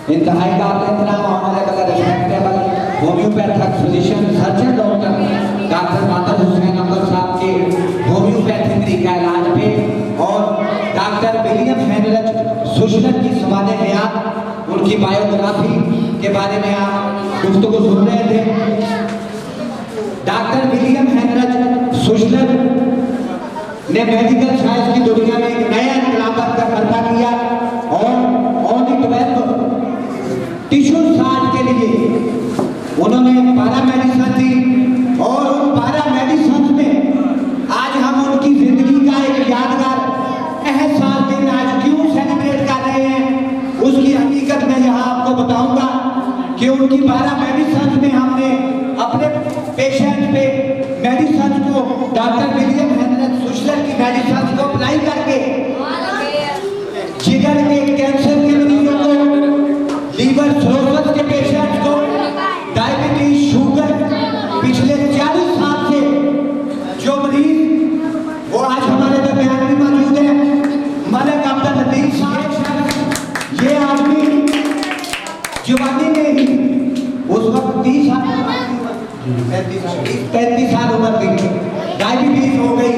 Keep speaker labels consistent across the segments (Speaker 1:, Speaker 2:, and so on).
Speaker 1: इंतहाई काबिल हमारे respectable homeopathic physician surgeon doctor मातर हुसैन अहमद साहब के होम्योपैथिक का इलाज पे और डॉक्टर विलियम हेनरिच शुशलर की सवाल हयात उनकी बायोग्राफी के बारे में आप गुफ्तगू सुन रहे थे। डॉक्टर विलियम हेनरिच शुशलर ने मेडिकल साइंस की दुनिया में एक नया इनकलाब का कर्ता किया और टिश्यू साज के लिए उन्होंने पारा मेडिसिन दी और उन पारा मेडिसिन में आज हम उनकी जिंदगी का एक यादगार एहसास दिन आज क्यों सेलिब्रेट कर रहे हैं उसकी हकीकत मैं यहाँ आपको बताऊंगा कि उनकी पारा मेडिसिन में हमने अपने पेशेंट पे मेडिसिन को डॉक्टर विलियम हेनरिच शुशलर की मेडिसिन को अप्लाई करके जिगर के कैंसर के मरीजों को, लीवर सिरोसिस के पेशेंट को, डायबिटीज, शुगर पिछले 40 साल से जो मरीज वो आज हमारे दरमियान में मौजूद है। मलिक अब्दुल लतीफ साहब ये आदमी जवानी में ही उस वक्त 30 35 साल उम्र थी, डायबिटीज हो गई,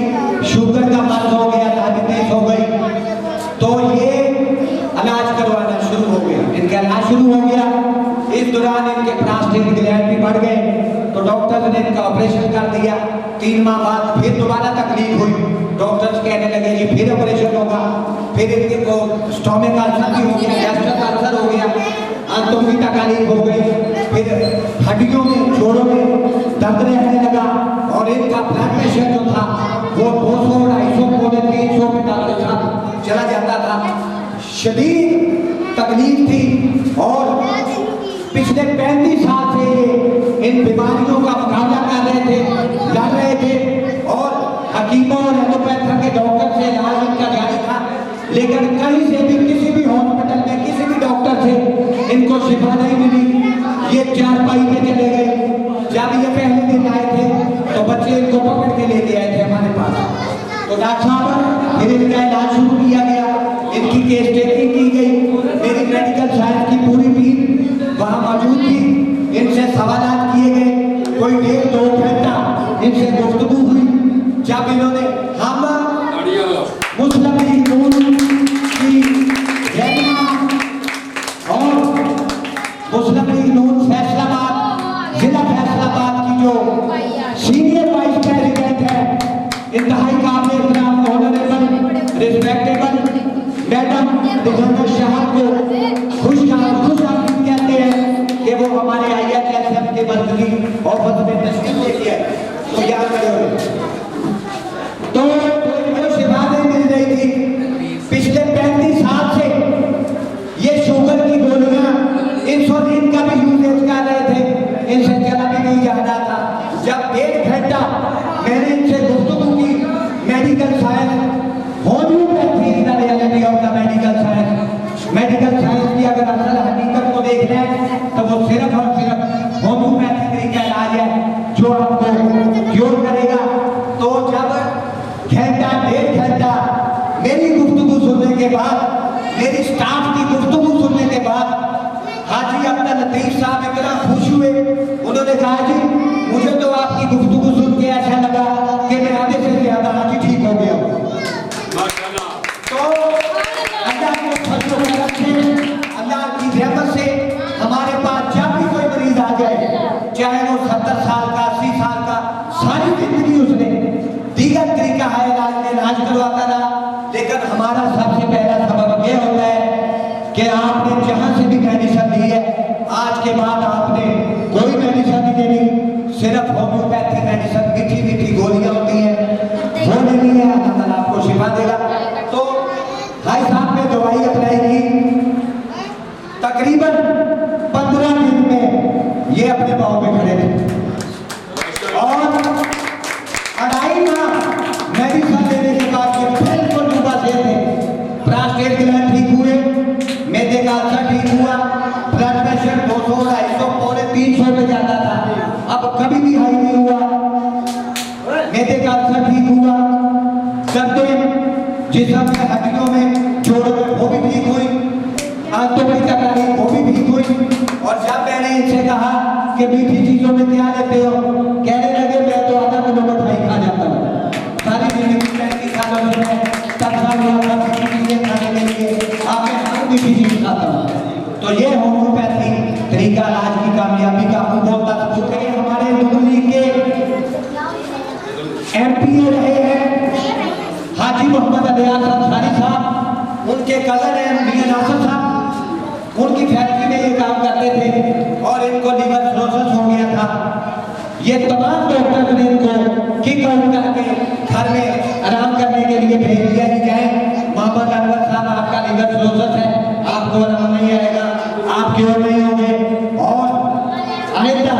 Speaker 1: शुगर का मर्ज हो गया, डायबिटीज हो गई, तो ये इलाज करवाना शुरू हो गया। इनका इलाज शुरू हो गया, इस दौरान इनके प्रोस्टेट ग्लैंड भी बढ़ गए तो डॉक्टर्स ने इनका ऑपरेशन कर दिया। 3 माह बाद फिर दोबारा तकलीफ हुई, डॉक्टर्स कहने लगे जी फिर ऑपरेशन होगा, फिर इनके को स्टोमक अल्सर भी हो गया, गैस्ट्रिक अल्सर हो गया, आंतों की तकलीफ हो गई, फिर हड्डियों में जोड़ों में दर्द रहने लगा और इनका ब्लड प्रेशर जो था वो 200, 250, पौने 300 पे चला जाता था। शदीद तकलीफ थी और पिछले 35 साल से ये इन बीमारियों का मुकाबला कर रहे थे, लड़ रहे थे और हकीमों और एलोपैथी के डॉक्टर से इलाज इनका जारी था, लेकिन कहीं से भी किसी भी हॉस्पिटल में किसी भी डॉक्टर से इनको शिफा नहीं मिली। ये 4 पाई पे चले गए। जब ये पहले दिन आए थे तो बच्चे इनको पकड़ के लेके आए थे हमारे पास, तो डॉक्टर साहब फिर इनका इलाज शुरू किया गया, इनकी केस टेकिंग की गई। मेरी मेडिकल साइंस की पूरी टीम वहाँ मौजूद थी, इनसे सवालात किए गए, कोई 1-2 घंटा इनसे गुफ्तगू हुई। जब इन्होंने हम मुस्लिम लीग नून की और मुस्लिम लीग नून फैसलाबाद जिला फैसलाबाद की जो सीनियर वाइस प्रेसिडेंट है, इंतहाई काबिल इख्तिराम honourable respectable madam Digambar Shah को खुशआमदीद कहते हैं कि वो हमारे IHSM के मरकजी ऑफिस में तशरीफ लेके आए। तो याद करो तो वो शिफा नहीं मिल रही थी। पिछले 35 साल से ये शुगर की गोलियां, इंसुलिन का भी यूजेज कर रहे थे, इनसे चला भी नहीं जा रहा था। जब 1 घंटा मैंने इनसे गुफ्तगू की, medical science homeopathy is the reality of the medical science, medical science की अगर असल हकीकत को देख लें तो वो सिर्फ और सिर्फ होम्योपैथी का इलाज है जो आपको क्योर करेगा। तो जब घंटा 1.5 घंटा मेरी गुफ्तगू सुनने के बाद, मेरी स्टाफ की गुफ्तगू सुनने के बाद हाजी अब्दुल लतीफ साहब इतना खुश हुए, उन्होंने कहा जी मुझे तो आपकी गुफ्तगू सुन के ऐसा लगा कि मैं आधे से ज्यादा आज ही ठीक हो गया हूँ। तो अल्लाह को फजल व करम से, अल्लाह की रहमत से हमारे पास जब भी कोई मरीज आ जाए, चाहे वो 70 साल का, 80 साल का, सारी जिंदगी उसने दीगर तरीका है इलाज में इलाज करवाता रहा, लेकिन हमारा सबसे पहला सबक यह होता है कि आपने जहां से भी मेडिसिन ली है, आज के बाद आपने ये अपने पाँव पे खड़े थे और 2.5 माह मेडिसिन लेने के बाद ये बिल्कुल डूबा से थे। प्रोस्टेट ग्लैंड ठीक हुए, मैदे का अल्सर ठीक हुआ, ब्लड प्रेशर 200 250 पौने 300 पे जाता था, अब कभी भी हाई नहीं हुआ। मैदे का अल्सर ठीक हुआ, दर्दें जिस्म में, हड्डियों में, जोड़ों में वो भी ठीक हुई, आंतों की तकलीफ वो भी ठीक हुई। और जब मैंने इनसे कहा कि मीठी चीजों में क्या लेते हो, कहने लगे मैं तो आधा किलो मिठाई खा जाता हूँ। सारी जिंदगी 35 सालों से मैं तब हुआ था मीठी चीजें खाने के लिए, अब मैं हर मीठी चीज खाता हूँ। तो ये होम्योपैथी तरीका इलाज की कामयाबी का बोलता था। चुके हमारे दुबली के एमपीए रहे हैं हाजी मोहम्मद अलियास अंसारी साहब, उनके कजन हैं मियां नासिर साहब, उनकी फैक्ट्री में ये काम करते थे और इनको लिवर सिरोसिस हो गया था। ये तमाम डॉक्टर ने इनको किक आउट करके घर में आराम करने के लिए भेज दिया कि जाए मोहम्मद अनवर साहब आपका लिवर सिरोसिस है, आपको आराम नहीं आएगा, आप क्यों नहीं होंगे, और आइंदा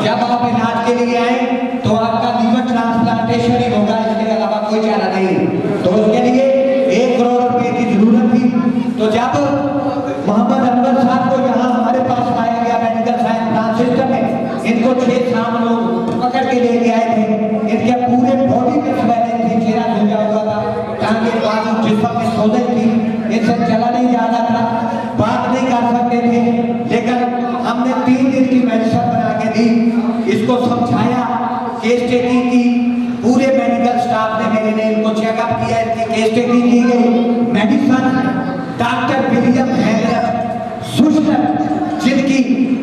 Speaker 1: जब आप इलाज के लिए आए तो आपका लीवर ट्रांसप्लांटेशन ही होगा, इसके अलावा कोई चारा नहीं। तो उसके लिए 1 करोड़ रुपए की जरूरत थी। तो जब मोहम्मद अनवर साहब को यहाँ हमारे पास लाया गया मेडिकल साइंस ब्रांच सिस्टम में, इनको 6 शाम लोग पकड़ के लेके आए थे। इनके पूरे बॉडी में स्वेलिंग थी, चेहरा झुलझा हुआ था, टांगे बाजू जिस्म में सोजन थी, इनसे चला नहीं जा रहा था, बात नहीं कर सकते थे। लेकिन हमने 3 दिन की मेडिसिन बना के दी, इसको समझाया, केस टेकिंग की, पूरे मेडिकल स्टाफ ने मेरे ने इनको चेकअप किया, इनकी केस टेकिंग की गई। मेडिसिन डॉक्टर विलियम हैंड्रक सुशलर, जिनकी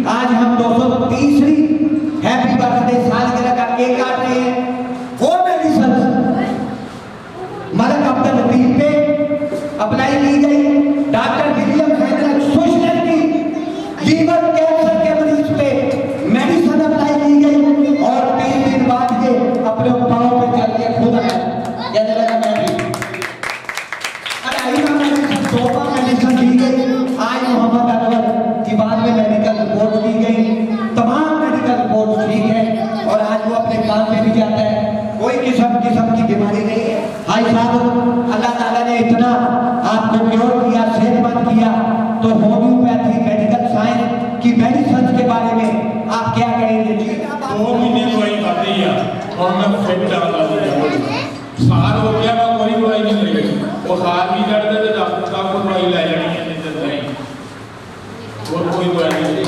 Speaker 1: आज हम 230वीं हैप्पी बर्थडे सालगिरह का केक काट रहे हैं, वो मेडिसिन मलक अब्दुल लतीफ पे अप्लाई की गई। डॉक्टर विलियम हैंड्रक सुशलर की लीवर कैंसर के मरीज पे मेडिसिन अप्लाई की गई और 3 दिन बाद ये अपने पाँव पे चल के खुद आया, कहने लगा मैं भी। मेडिसिन दी गई। आज मोहम्मद अनवर की बाद में मेडिकल रिपोर्ट दी गई, तमाम मेडिकल रिपोर्ट ठीक है और आज वो अपने काम में भी जाता है, कोई किस्म की बीमारी नहीं है। भाई साहब, अल्लाह ताला ने इतना आपको क्योर किया, सेहतमंद किया, तो होम्योपैथी मेडिकल साइंस की मेडिसिन के बारे में आप क्या कहेंगे जी?
Speaker 2: 2 महीने दवाई खाती है और मैं फिट डाला साल हो गया, मैं कोई दवाई नहीं ले गई, बुखार भी चढ़ता है डॉक्टर साहब को दवाई ला जानी है, नहीं और कोई दवाई नहीं।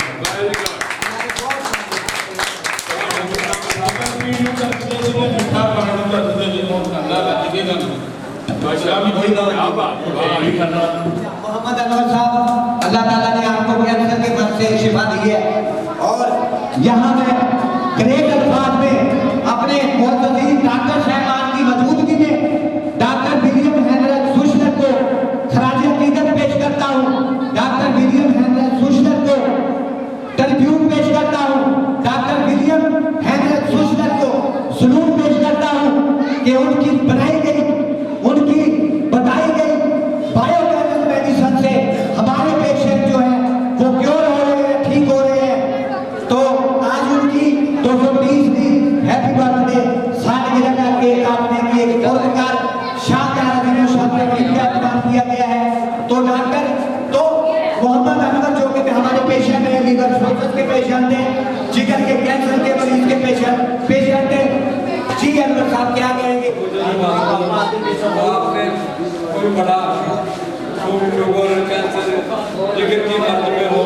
Speaker 1: मोहम्मद अनवर साहब, अल्लाह ताला ने आपको कैंसर के मर्ज से शिफा दी है और यहाँ मैं ग्रेट अल्फाज में अपने मुअज़्ज़ज़ीन डॉक्टर साहबान की मौजूदगी में डॉक्टर विलियम हैंड्रक सुशलर को खराज अकीदत पेश करता हूँ। डॉक्टर विलियम हैंड्रक सुशलर को ट्रिब्यूट पेश करता हूँ। डॉक्टर विलियम हैंड्रक सुशलर को सलूट पेश करता हूँ कि उनकी बनाई गई, उनकी बताई गई बायोकेमिकल मेडिसिन से हमारे पेशेंट जो है वो क्योर हो रहे हैं, ठीक हो रहे हैं। तो आज उनकी 230वीं हैप्पी बर्थडे सालगिरह का केक काटने की एक पुरस्कार शानदार किया गया है। तो डॉक्टर तो मोहम्मद अनवर जो कि हमारे पेशेंट हैं, लीवर सिरोसिस के पेशेंट हैं, जिगर के कैंसर के मरीज के पेशेंट हैं। जी अनवर साहब क्या कहेंगे?
Speaker 3: आपने कोई बड़ा शुगर कैंसर जिगर की दर्द में हो,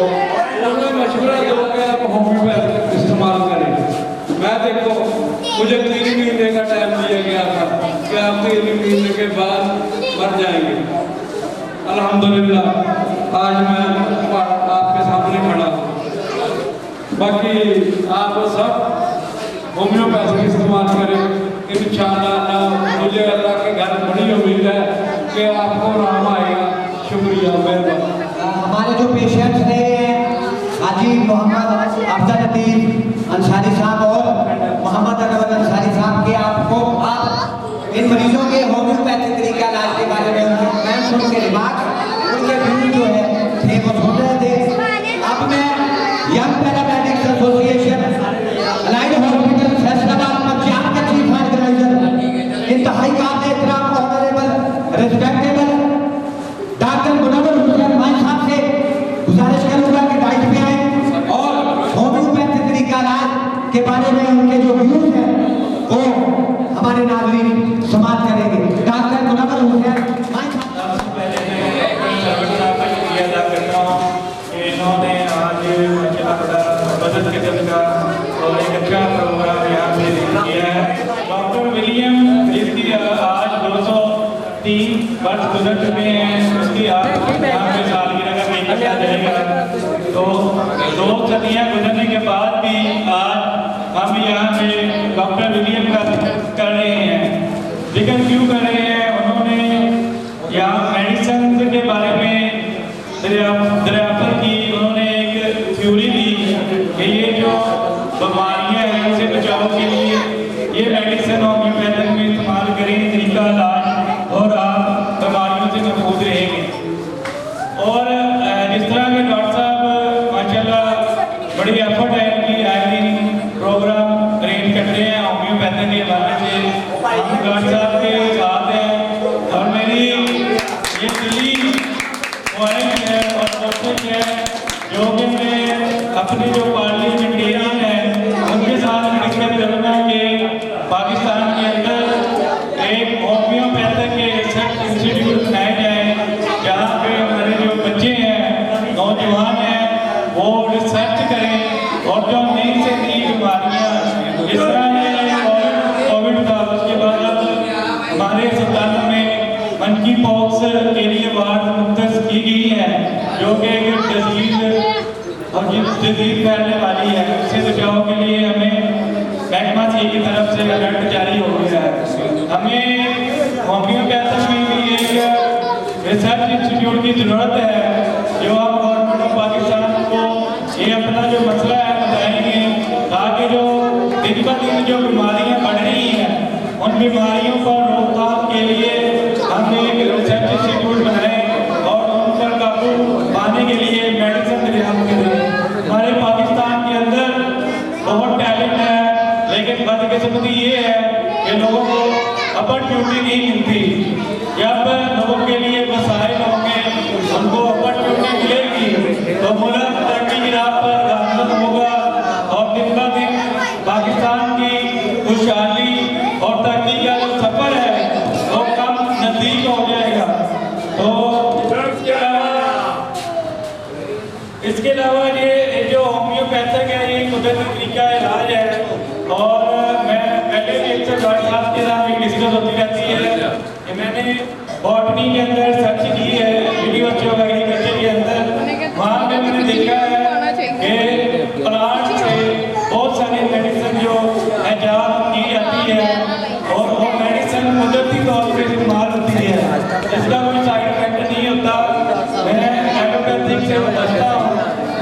Speaker 3: उन्हें मशवरा दो कि आप होम्योपैथी इस्तेमाल करें। मैं देखो मुझे 3 महीने का टाइम दिया गया था कि आप 3 महीने के बाद मर जाएंगे। अल्हम्दुलिल्लाह आज मैं आपके सामने खड़ा हूँ। बाकी आप सब होम्योपैथी इस्तेमाल करें, इंशाअल्लाह। मुझे अल्लाह के घर बड़ी उम्मीद है कि आपको आराम आएगा। शुक्रिया, मेहरबानी।
Speaker 1: हमारे जो पेशेंट्स रहे हैं हाजी मोहम्मद अब्दुल लतीफ अंसारी साहब और मोहम्मद अनवर अंसारी साहब के आपको आप इन मरीजों के होम्योपैथी तरीका इलाज के बारे में मैं सुन के रिमार्क उनके व्यू जो है थे वो सुन रहे थे। अब मैं यंग पैरामेडिक्स एसोसिएशन के बारे में उनके जो व्यूज हैं वो हमारे नागरिक समाज करेंगे। डॉक्टर मुनव्वर हुसैन
Speaker 2: इन्होंने आज बजट के दिन का और एक अच्छा प्रोग्राम यहाँ पे किया है। डॉक्टर विलियम जिसकी आज 203 वर्ष गुजर चुके हैं, उसकी आज यहाँ पे सालगिरह का केक काटा जाएगा। तो 2 सदियाँ गुजरने के बाद भी आज हम यहाँ पे डॉक्टर विलियम का जिक्र कर रहे हैं। जिक्र क्यों कर रहे हैं? उन्होंने यहाँ मेडिसिन के बारे में दरियाफ्त की, उन्होंने एक थ्योरी दी कि ये जो बीमारियां हैं उनसे बचाव के लिए ये मेडिसिन होम्योपैथिक में इस्तेमाल करें, तरीका इलाज, और आप बीमारियों से महफूज रहेंगे। और जिस तरह के डॉक्टर साहब माशाल्लाह बड़ी एफर्ट है इनकी, आए दिन प्रोग्राम अरेंज करते हैं होम्योपैथिक के हवाले से, डॉक्टर साहब के साथ हैं। और मेरी ये दिल्ली पॉइंट है और कोशिश है जो कि मैं अपने जो पार्लियामेंटेरियन है उनके साथ मिलकर करूँगा कि पाकिस्तान के अंदर एक होम्योपैथिक के रिसर्च इंस्टीट्यूट बनाए जाए, जहाँ पे हमारे जो बच्चे हैं, नौजवान हैं, वो रिसर्च करें और जो नई से नई बीमारियाँ, इस तरह ये कोविड था, उसके बाद हमारे अस्पताल में मंकी पॉक्स के लिए वार्ड मुख्तस की गई है, जो कि एक डिजीज फैलने वाली है। उससे बचाव के लिए हमें महकमा सी की तरफ से अलर्ट जारी हो गया है। हमें होम्योपैथिक में भी एक रिसर्च इंस्टीट्यूट की ज़रूरत है, जो आप गवर्नमेंट ऑफ पाकिस्तान को ये अपना जो मसला है बताएंगे, ताकि जो दिन ब दिन जो बीमारियाँ बढ़ रही हैं उन बीमारियों पर रोकथाम के लिए हम एक रिसर्च इंस्टीट्यूट बनाएं और उन पर काबू पाने के लिए मेडिसिन दरियाफ्त करें। हमारे पाकिस्तान के अंदर बहुत टैलेंट है, लेकिन बदकिस्मती ये है कि लोगों को अपॉर्चुनिटी नहीं मिलती। जब लोगों के लिए वसाइल होंगे, उनको अपॉर्चुनिटी मिलेगी तो मुल्क तरक्की की राह पर गामजन होगा और दिन ब दिन पाकिस्तान की खुशहाली और तरक्की का जो सफर है वो कम नजदीक हो जाएगा। तो इसके अलावा ये जो होम्योपैथिक है ये कुदरती तरीका इलाज है। और मैं पहले भी एक डॉक्टर साहब के साथ डिस्कस होती रहती है कि मैंने बॉटनी के अंदर सर्च की है, यूनिवर्सिटी ऑफ एग्रीकल्चर के अंदर, वहाँ पे मैंने देखा है कि प्लांट से बहुत सारी मेडिसिन जो इजाद की जाती है और वो मेडिसिन कुदरती तौर पर इस्तेमाल होती है, इसका कोई साइड इफेक्ट नहीं होता। मैं एलोपैथिक से बचता हूँ।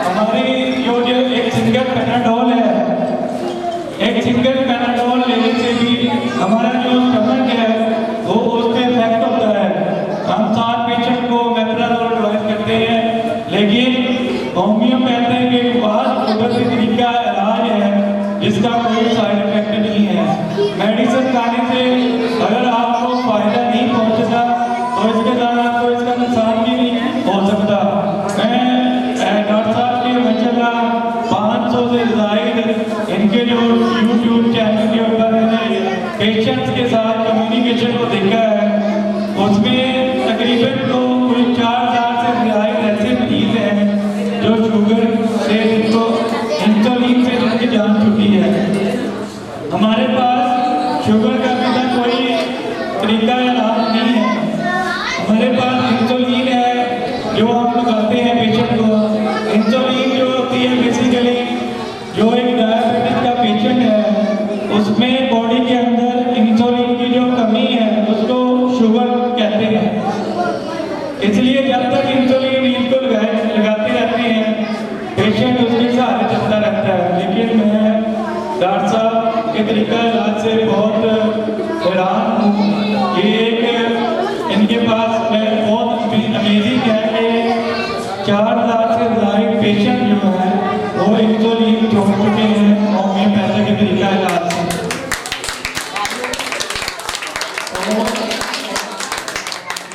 Speaker 2: हमारी जो एक सिंगल पैनाडोल है, एक सिंगल पैनाडोल लेने से भी हमारा जो स्टमक है वो उस पर इफेक्ट होता है। हम 7 पेशेंट को मेप्राजोल एडवाइस करते हैं, लेकिन होम्योपैथिक एक बहुत कुदरती तरीका इलाज है जिसका कोई साइड इफेक्ट नहीं है। मेडिसिन खाने से अगर आपको फायदा नहीं पहुंचता तो इसके द्वारा आपको इसका नुकसान भी नहीं हो सकता। मैं डॉक्टर साहब के माशाल्लाह 500 से ज़ायद इनके जो यूट्यूब चैनल के ऊपर मैंने पेशेंट्स के साथ कम्युनिकेशन को देखा है, उसमें तकरीबन तो कोई 4000 से ज़ायद ऐसे मरीज हैं जो शुगर से जिनको इंसुलिन से जिनकी जान छूटी है। हमारे पास शुगर का भी तक कोई तरीका इलाज नहीं है। हमारे पास इंसुलिन है जो हम लगाते हैं पेशेंट को। इंसुलिन जो होती है बेसिकली जो एक डायबिटिक का पेशेंट है उसमें बॉडी के अंदर इंसुलिन की जो कमी है उसको शुगर कहते हैं। इसलिए जब तक इंसुलिन इनको लगाते रहते हैं पेशेंट उसके सहारे चलता रहता है। लेकिन मैं डॉक्टर साहब के तरीका इलाज से बहुत हैरान हूँ कि एक इनके पास मैं बहुत अमेजिंग है कि 4000 से ज़ायद पेशेंट जो है वो इंसुलिन छोड़ चुके हैं होम्योपैथिक के तरीका इलाज से।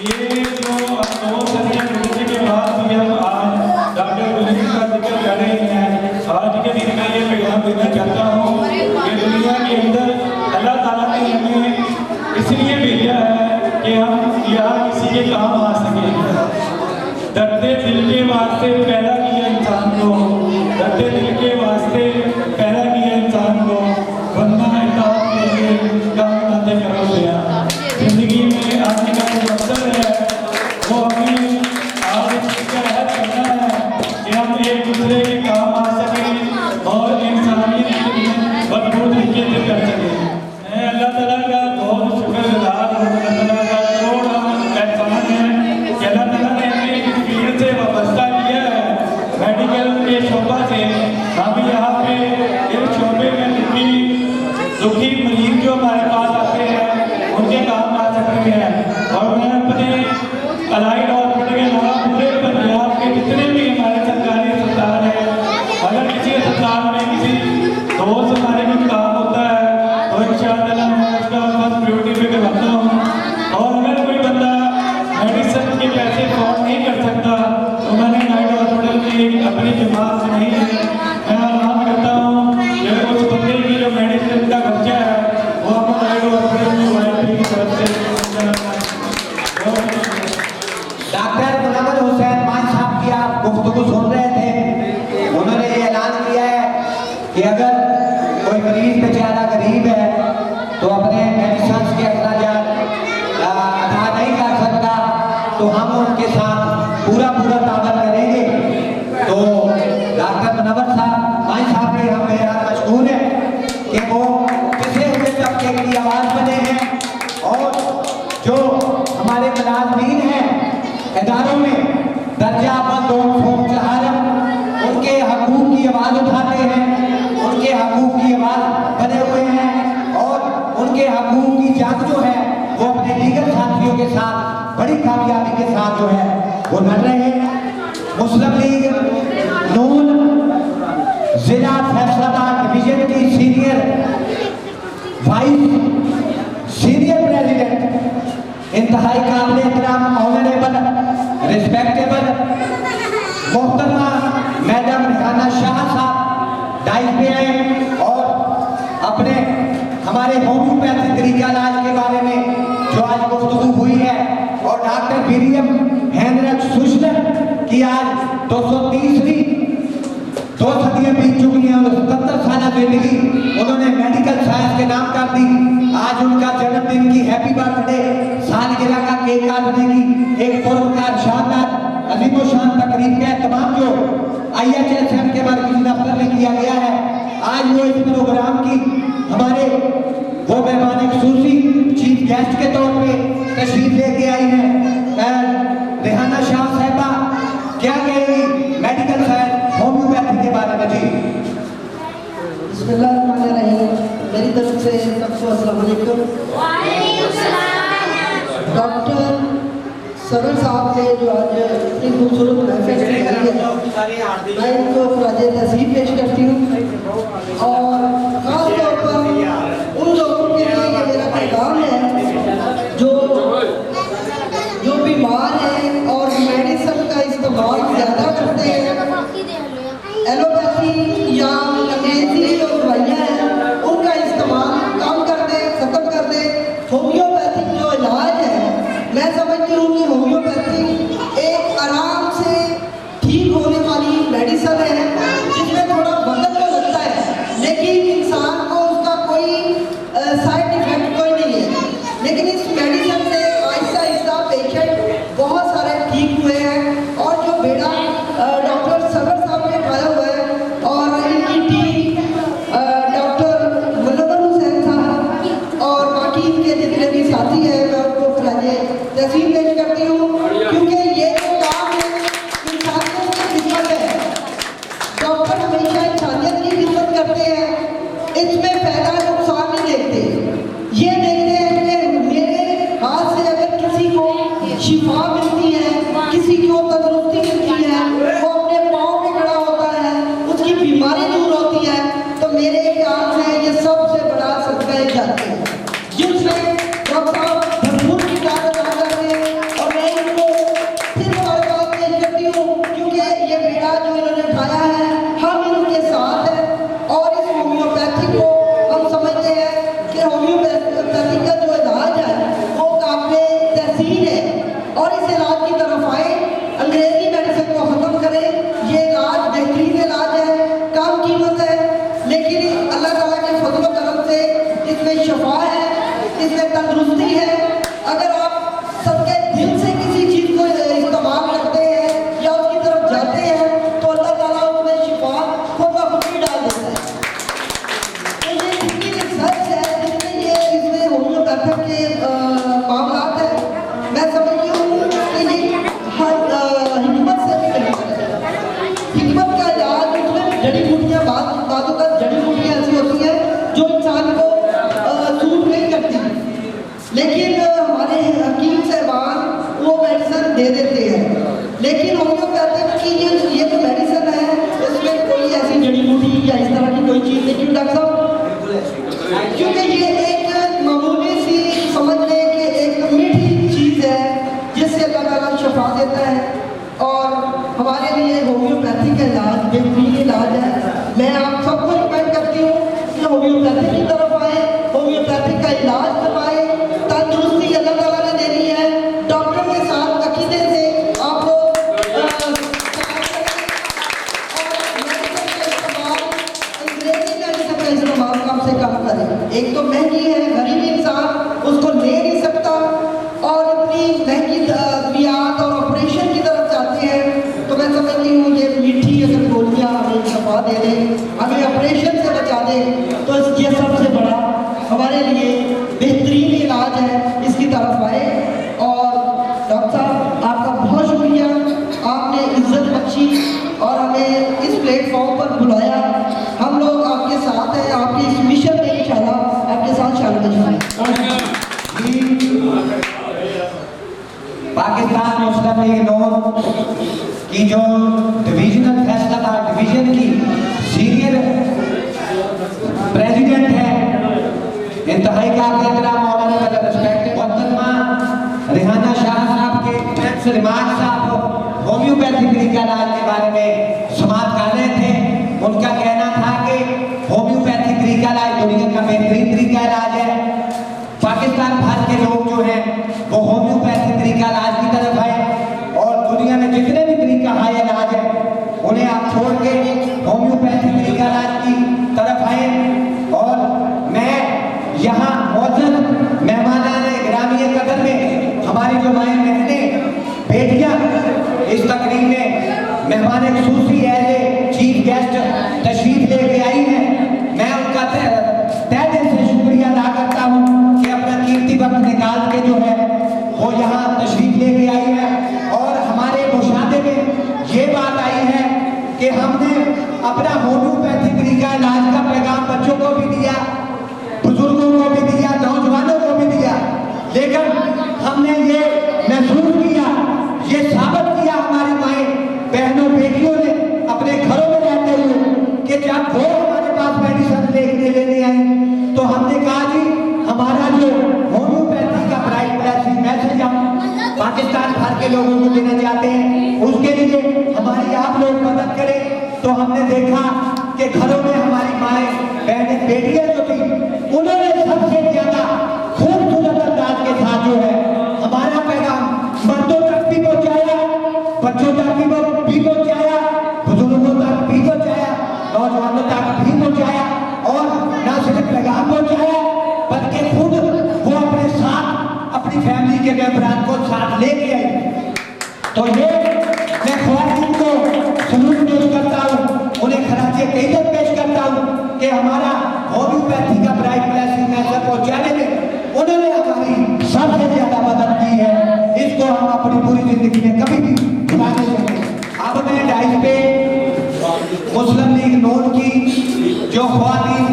Speaker 2: ये जो 2 सदियाँ गुजरने के बाद भी हम आज डॉक्टर विलियम का जिक्र कर रहे हैं, आज के दिन में ये पैगाम देना चाहता हूँ
Speaker 3: वास्ते पैदा किया इंसान को, रट्टे दिल के वास्ते पैदा किया इंसान को, वरना इताअत के लिए काम धंधे करो गया। जिंदगी में आने का जो मकसद है वो हमें आज करना है कि हम एक दूसरे के काम आ सकें और इंसानियत में भरपूर तरीके से कर सकें। मैं अल्लाह ताला का बहुत शुक्रगुजार हूँ। अल्लाह ताला का करोड़ एहसान है कि अल्लाह ताला ने हमें इस फील्ड से वाबस्ता किया है। मेडिकल के शोबा से हम यहाँ पे इस शोबे में दुखी मरीज जो हमारे पास आते हैं उनके काम आ सकते हैं। और मैं अपने अलाइड हॉस्पिटल के अलावा पूरे पंजाब के जितने भी हमारे सरकारी अस्पताल हैं, अगर किसी अस्पताल में किसी दोस्त हमारे में काम होता है तो इंशाअल्लाह मैं उसका फर्स्ट ड्यूटी पे करवाता हूँ। और अगर कोई बंदा मेडिसिन के पैसे अफोर्ड नहीं कर सकता तो मैंने नाइट हॉस्पिटल में अपनी जमात से नहीं है, मैं ऐलान करता हूँ कि उस बंदे की जो मेडिसिन का खर्चा है वो हम नाइट हॉस्पिटल में वाईपी की तरफ से
Speaker 1: डॉक्टर मुनव्वर हुसैन मान साहब की आप गुफ्तगू सुन रहे थे। उन्होंने ये ऐलान किया है कि अगर कोई मरीज बेचारा गरीब है तो अपने मेडिसिन के अखराजात अदा नहीं कर सकता तो हम उनके साथ पूरा ताबड़ करेंगे। तो डॉक्टर मुनव्वर साहब मान साहब ने हमें यहाँ मशहूर है कि वो पिछड़े हुए तबके की आवाज़ बने हैं और जो हमारे मुलाजमीन हैं इदारों में दर्जा बंद उनके हकूक की आवाज़ उठाते हैं, उनके हकूक की आवाज़ बने हुए हैं और उनके हकूक की जंग जो है वो अपने लीगल साथियों के साथ बड़ी कामयाबी के साथ जो है वो लड़ रहे हैं। मुस्लिम लीग नून जिला फैसलाबाद डिवीजन की सीनियर प्रेसिडेंट इंतहाई काबिल एहतराम ऑनरेबल रिस्पेक्टेबल मोहतरमा मैडम रेहाना शाह साहब डाइस पे आए और अपने हमारे होम्योपैथी तरीका इलाज के बारे में जो आज गुफ्तगू हुई है और डॉक्टर बीरियम हेनरिक सुशलर की आज 230वीं 2 सदियां बीत चुकी हैं और 77 साल जिंदगी उन्होंने मेडिकल साइंस के नाम कर दी। आज उनका जन्मदिन की हैप्पी बर्थडे सालगिरह का केक काटने की एक पुरस्कार शानदार अजीमो शान तकरीब का एहतमाम जो IHSM के मरकज़ी दफ्तर में किया गया है। आज वो इस प्रोग्राम की हमारे वो मेहमान खुसूसी चीफ गेस्ट के तौर पे तशरीफ लेके आई हैं। रेहाना शाह साहिबा क्या कहेगी मेडिकल साइंस होम्योपैथी के बारे में? जी
Speaker 4: बिस्मिल्लाहिर्रहमानिर्रहीम। मेरी तरफ से सबको अस्सलाम वालेकुम। डॉक्टर सदर साहब ने जो आज इतनी खूबसूरत महफिल लगाई है मैं इनको ख़राजे तहसीन पेश करती हूँ और ख़ास तौर पर उन लोगों के लिए ये मेरा पैगाम है जो बीमार हैं और मेडिसिन का इस्तेमाल ज़्यादा करते हैं। एलोपैथी या अंग्रेजी जो दवाइयाँ हैं उनका इस्तेमाल कम कर दें, ख़त्म कर दें। होम्योपैथिक जो इलाज है मैं समझती हूँ कि होम्योपैथी एक आराम से ठीक होने वाली मेडिसिन है जिसमें थोड़ा वक्त तो लगता है लेकिन इसमें तंदुरुस्ती है। अगर आप सबके दिल से किसी चीज़ को इस्तेमाल करते हैं या उसकी तरफ जाते हैं तो अल्लाह ताला उसमें शिफा खुद ब खुद ही डाल देता है। तो ये जितनी रिसर्च है, जितने ये इसमें होम्योपैथिक के मामलात है, मैं समझती हूँ कि ये हर हिकमत से भी नहीं है। हिकमत का इलाज उसमें जड़ी बूटियाँ बातों का जड़ी बूटियाँ ऐसी होती हैं जो इंसान को सूट नहीं करती, लेकिन हमारे हकीम साहबान वो मेडिसिन दे देते हैं। लेकिन होम्योपैथिक की ये जो मेडिसिन है इसमें कोई ऐसी जड़ी बूटी या इस तरह की कोई चीज़ नहीं। क्यों डॉक्टर साहब? क्योंकि ये एक मामूली सी समझ लें कि एक मीठी चीज़ है जिससे अल्लाह ताला शिफा देता है, और हमारे लिए होम्योपैथी का इलाज बेहतरीन इलाज है। मैं आप सबको रिकमेंड करती हूँ कि होम्योपैथी की तरफ आए, होम्योपैथी का इलाज करवाए। तंदुरुस्ती अल्लाह ताला ने देनी है। डॉक्टर के साथ अकीदे से आप लोग अंग्रेजी मेडिसिन का इस्तेमाल कम से कम करें। एक तो महंगी है, गरीब इंसान उसको ले नहीं सकता, और इतनी महंगी मियाद और ऑपरेशन की तरफ जाते हैं। तो मैं समझती हूँ ये मीठी अगर गोलियाँ हमें छपा दे दें, हमें ऑपरेशन से बचा दे, तो ये सबसे बड़ा हमारे लिए बेहतरीन इलाज है। इसकी तरफ आए। और डॉक्टर साहब आपका बहुत शुक्रिया, आपने इज्जत बख्शी और हमें इस प्लेटफॉर्म पर बुलाया। हम लोग आपके साथ हैं, आपके इस मिशन में इंशाल्लाह आपके साथ शामिल हैं।
Speaker 1: पाकिस्तान मुस्लिम लीग नून की जो डिवीजनल फैसलाबाद डिवीजन की सीनियर प्रेसिडेंट है, इंतहाई काबिल एहतराम मौलाना रिस्पेक्टेड मोहतरमा रिहाना शाह साहब के रिमार्क साहब होम्योपैथिक तरीका इलाज के बारे में समाप्त कर रहे थे। उनका कहना था कि होम्योपैथिक तरीका इलाज दुनिया का बेहतरीन तरीका इलाज है। पाकिस्तान भर के लोग जो हैं वो होम्योपैथिक तरीका इलाज की तरफ आए, और दुनिया में जितने भी तरीका हाई इलाज है उन्हें आप छोड़ के होम्योपैथिक तरीका इलाज की तरफ आए। और मैं यहाँ मौजूद मेहमानान गिरामी कदर में हमारी जो माएँ बहनें बेटियाँ इस तकरीब में मेहमान खुसूसी एज ए चीफ गेस्ट तशरीफ लेके आई हैं, मैं उनका तहे दिल से शुक्रिया अदा करता हूँ कि अपना कीमती वक्त निकाल के जो है वो यहाँ तशरीफ लेके आई है। और हमारे मुशाहदे में ये बात आई है कि हमने अपना होम्योपैथिक तरीका इलाज का पैगाम बच्चों को भी दिया, बुजुर्गों को भी दिया, नौजवानों को भी दिया, लेकिन हमने ये महसूस किया, ये साबित किया हमारी माएँ बहनों बेटियों ने अपने घरों में रहते हुए कि जब वो हमारे पास मेडिसिन लेने आई तो हमने कहा जी हमारा जो होम्योपैथी का ब्राइट ब्लेसिंग मैसेज हम पाकिस्तान भर के लोगों को देना चाहते हैं, उसके लिए हमारी आप लोग मदद करें। तो हमने देखा कि घरों में हमारी माएँ बहनें बेटियां जो थी उन्होंने सबसे ज्यादा खूबसूरत अंदाज के साथ जो है हमारा पैगाम मर्दों तक भी पहुंचाया, बच्चों तक भी पहुंचाया, बुजुर्गों तक भी पहुंचाया, नौजवानों तक भी पहुंचाया, और न सिर्फ पैगाम पहुंचाया बल्कि खुद वो अपने साथ अपनी फैमिली के मेंबरान को साथ लेके आई। तो ये मैं ख्वातीन को सलूट पेश करता हूँ, उन्हें खराजे इज्जत पेश करता हूँ कि हमारा होम्योपैथी का ब्राइट ब्लेसिंग मैसेज पहुंचाने में उन्होंने हमारी सबसे ज्यादा मदद की है। इसको हम अपनी पूरी जिंदगी में कभी भी भुला नहीं सकते। अब मैं डाइस पे मुस्लिम लीग नून की जो ख्वातीन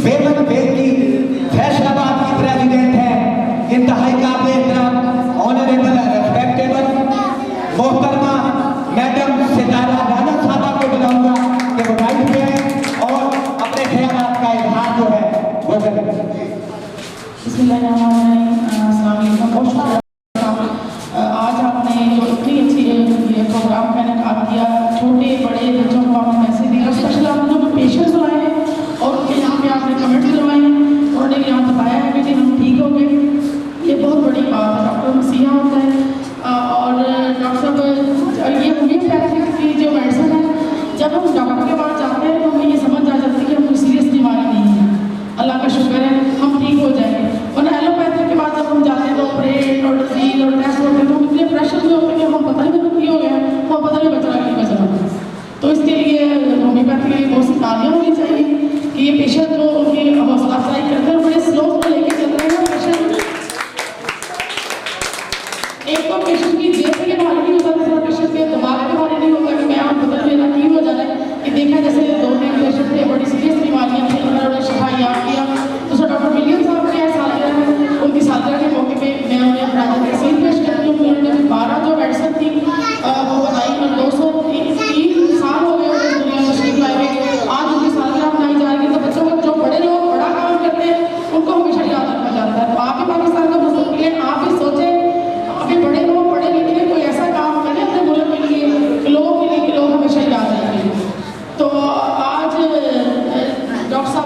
Speaker 1: बेगम की फैसलाबाद की प्रेसिडेंट है, इंतहाई काबिल एहतराम ऑनरेबल रेस्पेक्टेबल मोहतरमा मैडम सितारा राना साहबा को बुलाऊंगा कि वो डाइस पे हैं और अपने ख्यालात का इजहार जो है वो करें।
Speaker 5: आज आपने जो इतनी अच्छी प्रोग्राम का इनका किया, छोटे बड़े बच्चों को आपने मैसेज दिया, स्पेशल आपने जो पेशेंट्स बुलाए हैं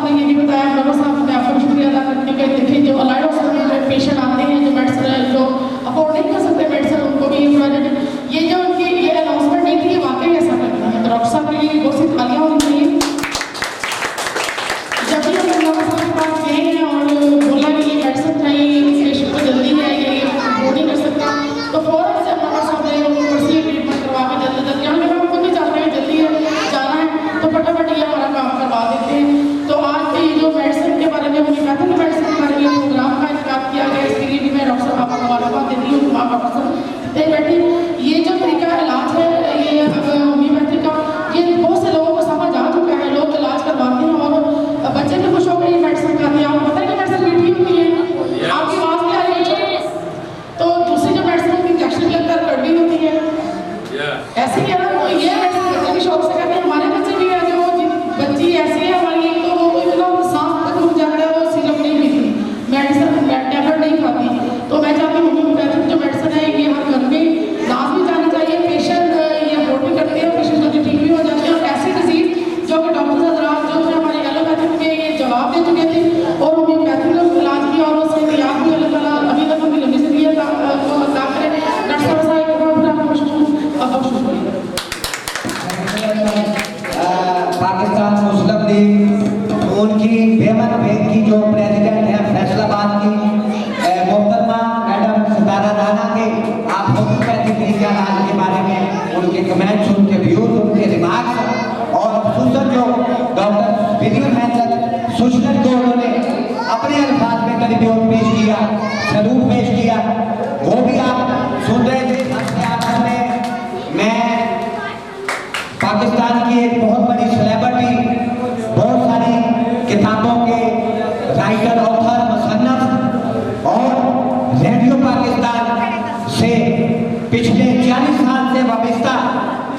Speaker 5: साहब ने ये भी बताया, डॉक्टर साहब ने आपका शुक्रिया अदा करने के देखिए जो अलाइड हॉस्पिटल में पेशेंट आते हैं, जो मेडिसिन जो अफोर्ड नहीं कर सकते मेडिसिन, उनको भी ये प्रोजेक्ट, ये जो उनकी ये अनाउंसमेंट नहीं थी, ये वाकई ऐसा करना है। तो डॉक्टर साहब के लिए बहुत सी तालियां होनी चाहिए। जब भी हम डॉक्टर साहब के पास गए हैं और बोला कि ये मेडिसिन चाहिए, पेशेंट को जल्दी है, ये अफोर्ड नहीं कर सकता, तो फौरन से डॉक्टर साहब ने पर्सनली ट्रीटमेंट करवा के जल्दी जल्दी यहाँ हम खुद नहीं चाहते हैं जल्दी जाना है तो फटाफट ये हमारा काम करवा देते हैं। तो आज भी जो मेडिसिन के बारे में, होम्योपैथिक मेडिसिन के बारे में प्रोग्राम का इंतजाम किया गया, इसके लिए भी मैं डॉक्टर साहब आपको मुबारकबाद देती हूँ। आप डॉक्टर साहब इतने बैठे, ये जो तरीका इलाज है ये होम्योपैथिक का, ये बहुत से लोगों को समझ आ चुका है, लोग इलाज करवाते हैं और बच्चे भी खुश होकर ये मेडिसिन खाते हैं। आपको पता है कि मेडिसिन मीठी होती है, आपकी आवाज़ नहीं आ रही है, तो दूसरी जो मेडिसिन की इंजेक्शन भी लगता है कड़वी होती है, ऐसे ही है ना। तो ये मेडिसिन बच्चे भी शौक से करते हैं, हमारे बच्चे भी है, जो बच्ची ऐसी है हमारी, एक तो वो इतना सांस तक रुक जाता है, वो सिरप नहीं पीती, मेडिसिन टैबलेट नहीं खाती। तो मैं चाहती हूँ होम्योपैथिक जो मेडिसिन है ये हर घर में लाजमी जानी चाहिए। पेशेंट ये अफोर्ड भी करते हैं, पेशेंट जल्दी ठीक भी हो जाते हैं। और ऐसी डिजीज जो कि डॉक्टर हजरात जो थे हमारे एलोपैथिक में ये जवाब दे चुके थे, और होम्योपैथिक लोग इलाज की और उससे याद भी अल्लाह ताला अभी तक उनकी लंबी जिंदगी अता करें। डॉक्टर साहब एक बार फिर आपको बहुत शुक्रिया।
Speaker 1: पाकिस्तान मुस्लिम लीग उनकी बेमन बैंक की जो प्रेसिडेंट है फैसलाबाद की मोहतरमा मैडम सितारा राना के, आप होम्योपैथिक तरीका इलाज के बारे में उनके कमेंट्स, उनके व्यूज, उनके रिमार्क्स और खुसूसन जो डॉक्टर विलियम हैंसल सुशनर को उन्होंने अपने अल्फाज में करीब पेश किया, सलूट पेश किया, वो भी आप सुन रहे थे। मैं पाकिस्तान की एक बहुत बड़ी सेलिब्रिटी, बहुत सारी किताबों के राइटर, ऑथर, मुसन्नफ और रेडियो पाकिस्तान से पिछले 40 साल से वाबस्ता,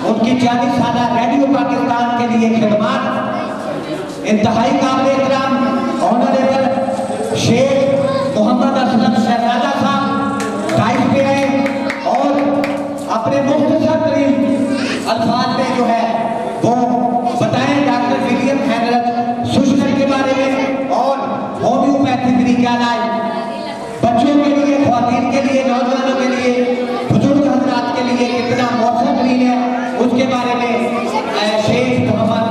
Speaker 1: उनकी 40 साल रेडियो पाकिस्तान के लिए खिदमत इंतहाई काबिल एहतराम ऑनरेबल शेख मोहम्मद असलम शहजादा साहब टाइप पे आए और अपने मुख्तसर तरीन अल्फाज में जो है वो बताएं डॉक्टर विलियम हैंसल सुशनर के बारे में और होम्योपैथिक तरीका इलाज बच्चों के लिए, ख्वातीन के लिए, नौजवानों के लिए, बुजुर्ग हजरात के लिए कितना मौसम तरीन है, उसके बारे में शेख मोहम्मद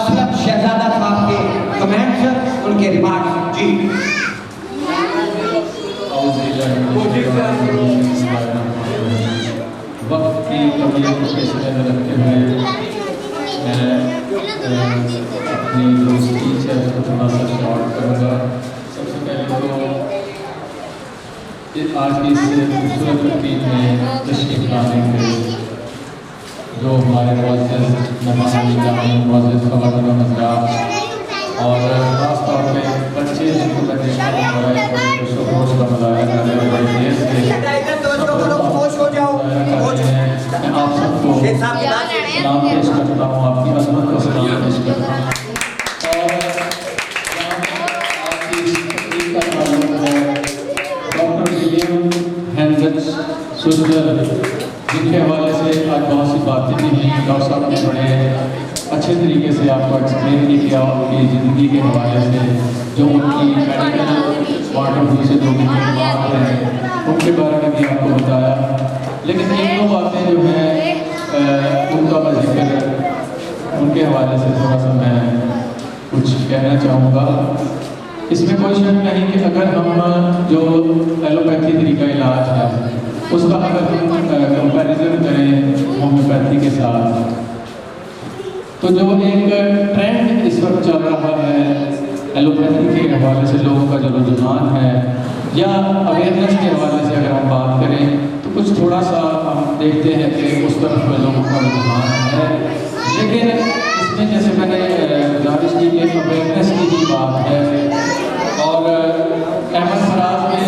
Speaker 1: असलम शहजादा साहब के कमेंट्स, उनके रिमार्क्स। जी
Speaker 3: वक्त की कमियों को पेश नजर रखते हुए मैं अपनी जो स्पीच है उसको थोड़ा सा शॉर्ट करूँगा। सबसे पहले तो आज की इस खूबसूरत तकरीब में तशरीफ लाने के जो हमारे मुअज़्ज़िज़ मेहमान, मुअज़्ज़िज़ ख़वातीन हज़रात और ख़ास तौर पे बच्चे जिनको मैं देखा बड़े खुशोश का मुजाहरा कर रहे हैं, बड़े देर से मैं आप सबको सलाम पेश करता हूँ, आपकी अज़मत को सलाम पेश करता हूँ। डॉक्टर विलियम हैंसल सुशनर जिनके हवाले से आज बहुत सी बातें भी हुई, डॉक्टर साहब ने बड़े अच्छे तरीके से आपको एक्सप्लेन भी किया उनकी ज़िंदगी के हवाले से, जो उनकी मेडिकल पॉइंट ऑफ व्यू से जो उनकी बात है उनके बारे में भी आपको बताया। लेकिन एक दो बातें जो हैं उनका मैं जिक्र उनके हवाले से थोड़ा सा मैं कुछ कहना चाहूँगा। इसमें कोई शक नहीं कि अगर हम जो एलोपैथी तरीका इलाज है उसका अगर हम कंपैरिजन करें होम्योपैथी के साथ, तो जो एक ट्रेंड इस वक्त चल रहा है एलोपैथी के हवाले से, लोगों का जो रुझान है या अवेयरनेस के हवाले से अगर हम बात करें तो कुछ थोड़ा सा हम देखते हैं कि उस तरफ लोगों का रुझान है। लेकिन इसमें जैसे मैंने गुजारिश की कि अवेयरनेस की भी बात है, और अहमद फराज ने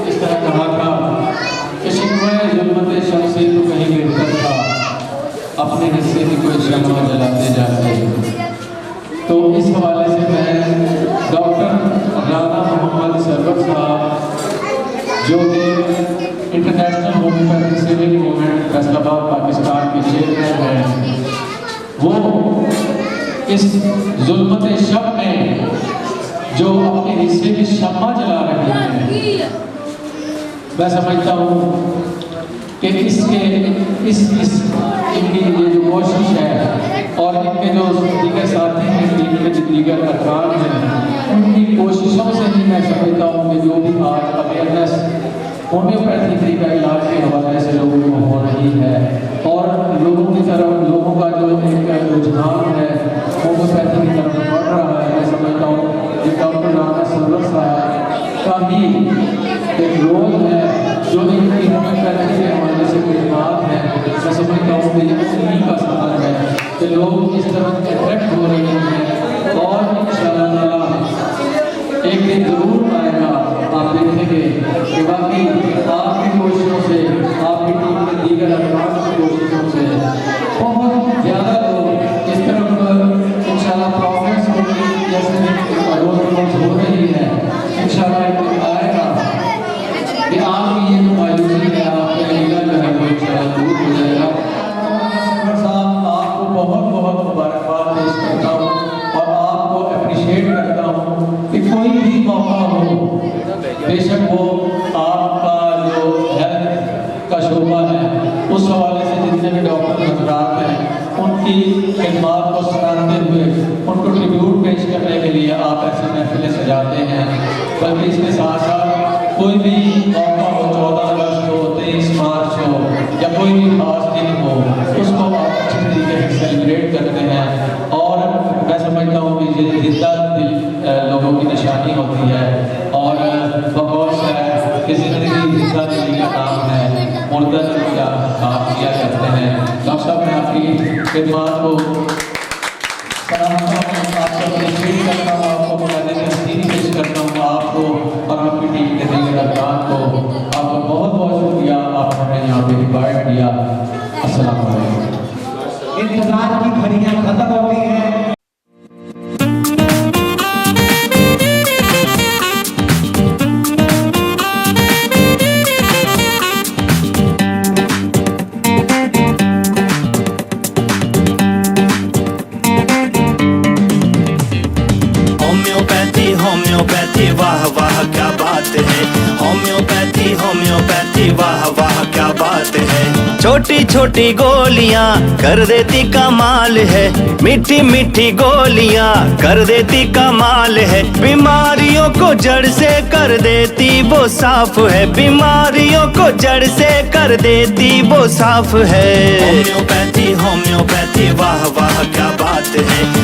Speaker 3: इस तरह कहा था कि शिकवा जुल्मत शख्सी तो कहीं बेहतर था, अपने हिस्से की कोई शम्मा जलाते जाते। तो इस हवाले से मैं डॉक्टर राना मोहम्मद सरवर साहब जो कि international homeopathic civil movement Faisalabad Pakistan के चेयरमैन हैं, वो इस जुल्मत शब में
Speaker 6: जो अपने हिस्से की शम्मा जला रहे हैं। मैं समझता हूँ कि इनकी ये जो कोशिश है और इनके जो दीगर साथी हैं, इनके जो दीगर अरकान हैं, उनकी कोशिशों से ही मैं समझता हूँ कि जो भी आज अवेयरनेस होम्योपैथी का इलाज के हवाले से लोगों को हो रही है और लोगों की तरफ लोगों का जो एक रुझान है होम्योपैथी की तरफ बढ़ रहा है। मैं समझता हूँ कि डॉक्टर राना सरवर साहब का भी एक रोल है जो इनकी होम्योपैथी के हवाले से खिदमत है। मैं समझता हूँ कि उन्हीं का सफर है कि लोग इस तरफ अट्रैक्ट हो रहे हैं और इंशाअल्लाह एक दिन जरूर आएगा, आप देखेंगे कि वाकई आपकी कोशिशों से, आपकी टीम के दीगर अफराद की कोशिशों से बहुत ज़्यादा लोग इस तरफ इंशाअल्लाह प्रोग्रेस होगी। जैसे रोज हो रही है, इंशाअल्लाह एक दिन आएगा कि आपकी ये जो मायूसी है, आपके लीला जो है वो इंशाअल्लाह दूर हो जाएगा। साहब आपको बहुत बहुत मुबारकबाद पेश करता हूँ और आपको अप्रिशिएट करता हूँ कि कोई भी मौका हो, बेशक वो आपका जो हेल्थ का शोबा है उस हवाले से जितने भी डॉक्टर हजरात हैं उनकी खिदमत को सराहते हुए उनको ट्रिब्यूट पेश करने के लिए आप ऐसी महफिलें सजाते हैं। बल्कि इसके साथ साथ कोई भी मौका हो, 14 अगस्त हो, 23 मार्च हो या कोई भी खास दिन हो, उसको आप अच्छे तरीके से सेलिब्रेट करते हैं और मैं समझता हूँ कि ये जिंदा दिल लोगों की निशानी होती है और बहुत कि ज़िंदगी जिंदा दिली का काम है, मुर्दा दिल का काम किया करते हैं। डॉक्टर साहब मैं आपकी खिदमत को आपको अप्रिशिएट करता हूँ, आपको मुबारकबाद पेश करता हूँ, आपको और आपकी टीम के दीगर अफराद को आपका बहुत बहुत शुक्रिया, आपने हमें यहाँ पे इनवाइट किया। अस्सलाम वालेकुम।
Speaker 1: इंतजार की घड़ियां खत्म हो गई हैं।
Speaker 7: होम्योपैथी वाह वाह क्या बात है, होम्योपैथी होम्योपैथी वाह वाह क्या बात है। छोटी छोटी गोलियां कर देती कमाल है, मीठी मीठी गोलियां कर देती कमाल है। बीमारियों को जड़ से कर देती वो साफ है, बीमारियों को जड़ से कर देती वो साफ है। होम्योपैथी होम्योपैथी वाह वाह क्या बात है,